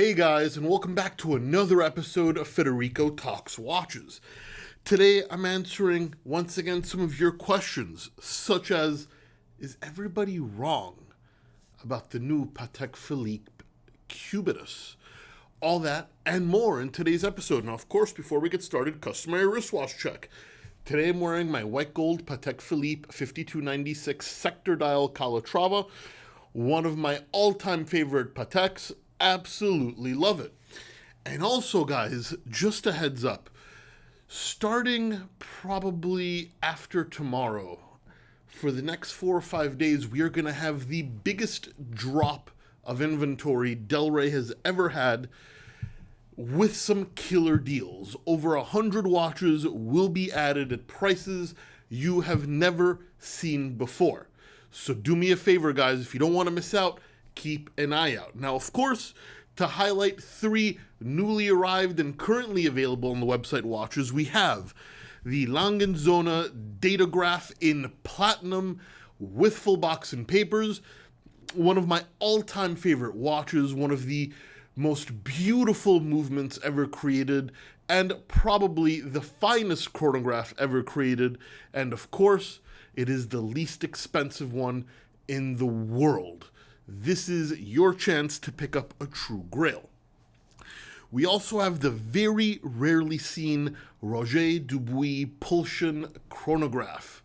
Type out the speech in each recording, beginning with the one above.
Hey guys, and welcome back to another episode of Federico Talks Watches. Today I'm answering once again some of your questions, such as, is everybody wrong about the new Patek Philippe Cubitus? All that and more in today's episode. Now, of course, before we get started, customary wristwatch check. Today I'm wearing my white gold Patek Philippe 5296 sector dial Calatrava, one of my all-time favorite Pateks. Absolutely love it. And also, guys, just a heads up, starting probably after tomorrow, for the next 4 or 5 days, we are going to have the biggest drop of inventory Del Rey has ever had, with some killer deals. Over 100 watches will be added at prices you have never seen before. So do me a favor, guys, if you don't want to miss out, keep an eye out. Now, of course, to highlight 3 newly arrived and currently available on the website watches, we have the Langenzona Datograph in platinum with full box and papers. One of my all-time favorite watches, one of the most beautiful movements ever created, and probably the finest chronograph ever created. And of course, it is the least expensive one in the world. This is your chance to pick up a true grail. We also have the very rarely seen Roger Dubuis Pulsion chronograph,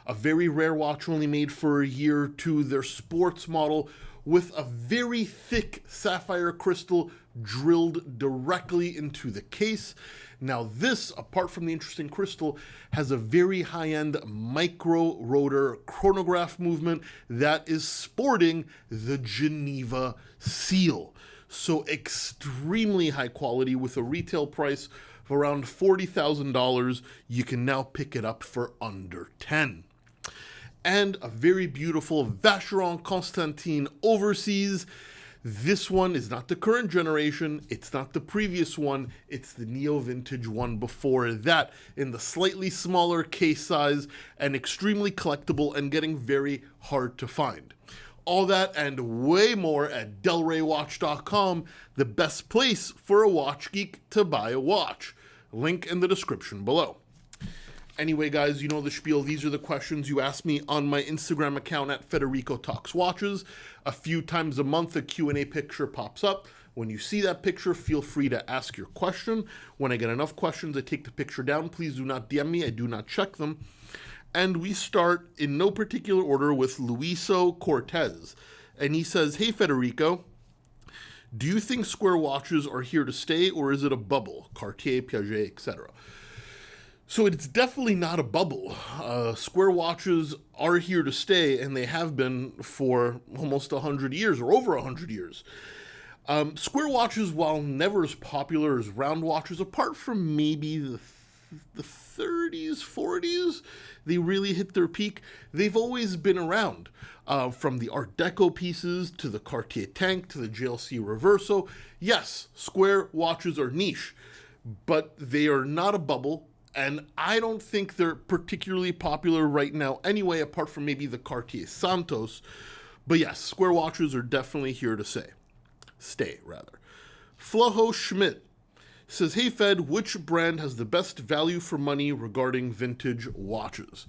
a very rare watch only made for a year or two, their sports model, with a very thick sapphire crystal drilled directly into the case. Now this, apart from the interesting crystal, has a very high-end micro rotor chronograph movement that is sporting the Geneva seal. So extremely high quality, with a retail price of around $40,000. You can now pick it up for under 10. And a very beautiful Vacheron Constantin Overseas. This one is not the current generation, it's not the previous one, it's the neo-vintage one before that, in the slightly smaller case size and extremely collectible and getting very hard to find. All that and way more at delraywatch.com, the best place for a watch geek to buy a watch. Link in the description below. Anyway, guys, you know the spiel. These are the questions you ask me on my Instagram account at Federico Talks Watches. A few times a month, a Q&A picture pops up. When you see that picture, feel free to ask your question. When I get enough questions, I take the picture down. Please do not DM me. I do not check them. And we start in no particular order with Luiso Cortez. And he says, "Hey, Federico, do you think square watches are here to stay, or is it a bubble? Cartier, Piaget, etc." So it's definitely not a bubble. Square watches are here to stay, and they have been for almost 100 years, or over 100 years. Square watches, while never as popular as round watches, apart from maybe the 30s, 40s, they really hit their peak. They've always been around, from the Art Deco pieces to the Cartier tank to the JLC Reverso. Yes, square watches are niche, but they are not a bubble. And I don't think they're particularly popular right now anyway, apart from maybe the Cartier Santos. But yes, square watches are definitely here to stay. Flaho Schmidt says, "Hey Fed, which brand has the best value for money regarding vintage watches?"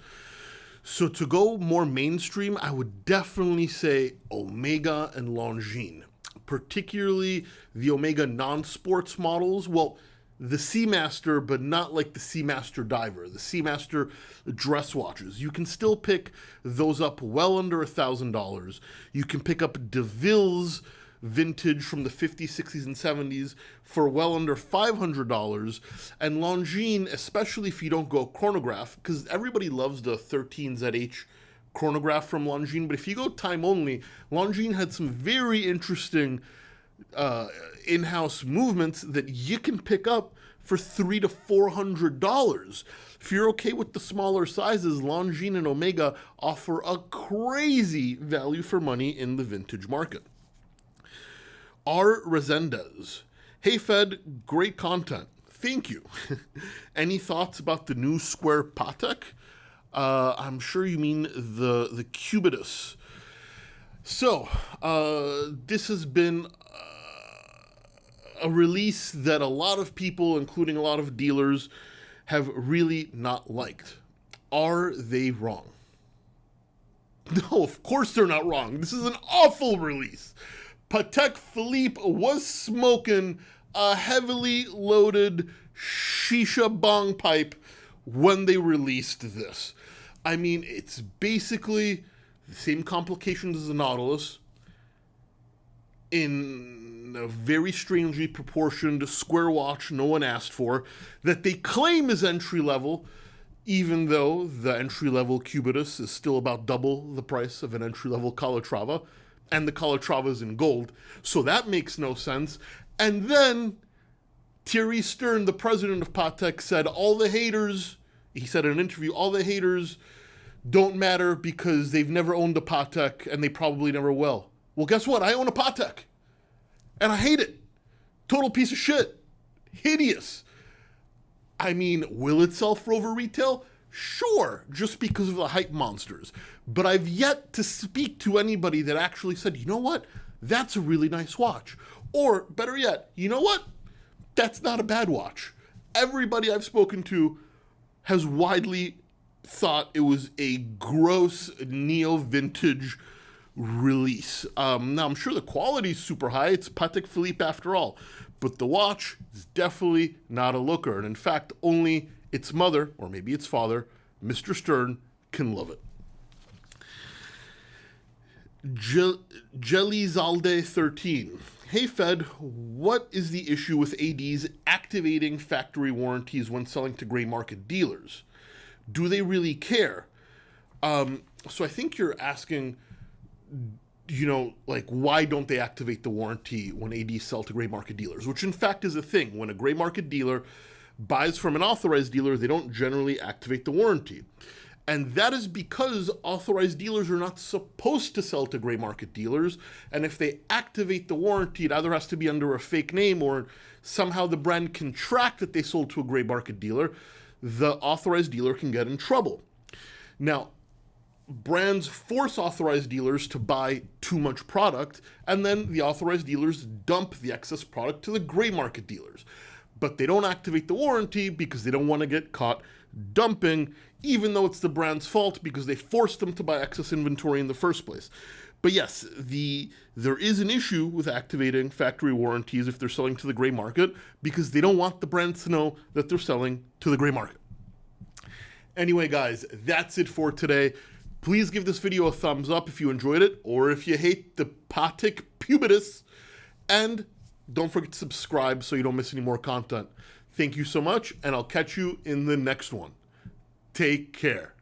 So to go more mainstream, I would definitely say Omega and Longines, particularly the Omega non-sports models. Well, the Seamaster, but not like the Seamaster Diver, the Seamaster dress watches. You can still pick those up well under $1,000. You can pick up DeVille's vintage from the 50s, 60s, and 70s for well under $500. And Longines, especially if you don't go chronograph, because everybody loves the 13ZH chronograph from Longines, but if you go time only, Longines had some very interesting in-house movements that you can pick up for $300 to $400. If you're okay with the smaller sizes, Longines and Omega offer a crazy value for money in the vintage market. R. Resendez, "Hey Fed, great content. Thank you. Any thoughts about the new square Patek?" I'm sure you mean the Cubitus. So, this has been a release that a lot of people, including a lot of dealers, have really not liked. Are they wrong? No, of course they're not wrong. This is an awful release. Patek Philippe was smoking a heavily loaded shisha bong pipe when they released this. I mean, it's basically the same complications as the Nautilus in a very strangely proportioned square watch no one asked for that they claim is entry level, even though the entry-level Cubitus is still about double the price of an entry-level Calatrava, and the Calatrava is in gold, so that makes no sense. And then Thierry Stern, the president of Patek, said all the haters, he said in an interview, all the haters don't matter because they've never owned a Patek and they probably never will. Well, guess what? I own a Patek, and I hate it. Total piece of shit. Hideous. I mean, will it sell for over retail? Sure, just because of the hype monsters. But I've yet to speak to anybody that actually said, you know what? That's a really nice watch. Or, better yet, you know what? That's not a bad watch. Everybody I've spoken to has widely thought it was a gross neo-vintage release. Now, I'm sure the quality's super high. It's Patek Philippe after all. But the watch is definitely not a looker. And in fact, only its mother, or maybe its father, Mr. Stern, can love it. Jelizalde13. Hey Fed, what is the issue with ADs activating factory warranties when selling to gray market dealers? Do they really care? So I think you're asking, you know, like, why don't they activate the warranty when ADs sell to gray market dealers? Which in fact is a thing. When a gray market dealer buys from an authorized dealer, they don't generally activate the warranty. And that is because authorized dealers are not supposed to sell to gray market dealers. And if they activate the warranty, it either has to be under a fake name or somehow the brand can track that they sold to a gray market dealer. The authorized dealer can get in trouble. Now, brands force authorized dealers to buy too much product, and then the authorized dealers dump the excess product to the gray market dealers. But they don't activate the warranty because they don't want to get caught dumping, even though it's the brand's fault because they forced them to buy excess inventory in the first place. But yes, there is an issue with activating factory warranties if they're selling to the gray market because they don't want the brands to know that they're selling to the gray market. Anyway, guys, that's it for today. Please give this video a thumbs up if you enjoyed it, or if you hate the Patek Cubitus, and don't forget to subscribe so you don't miss any more content. Thank you so much, and I'll catch you in the next one. Take care.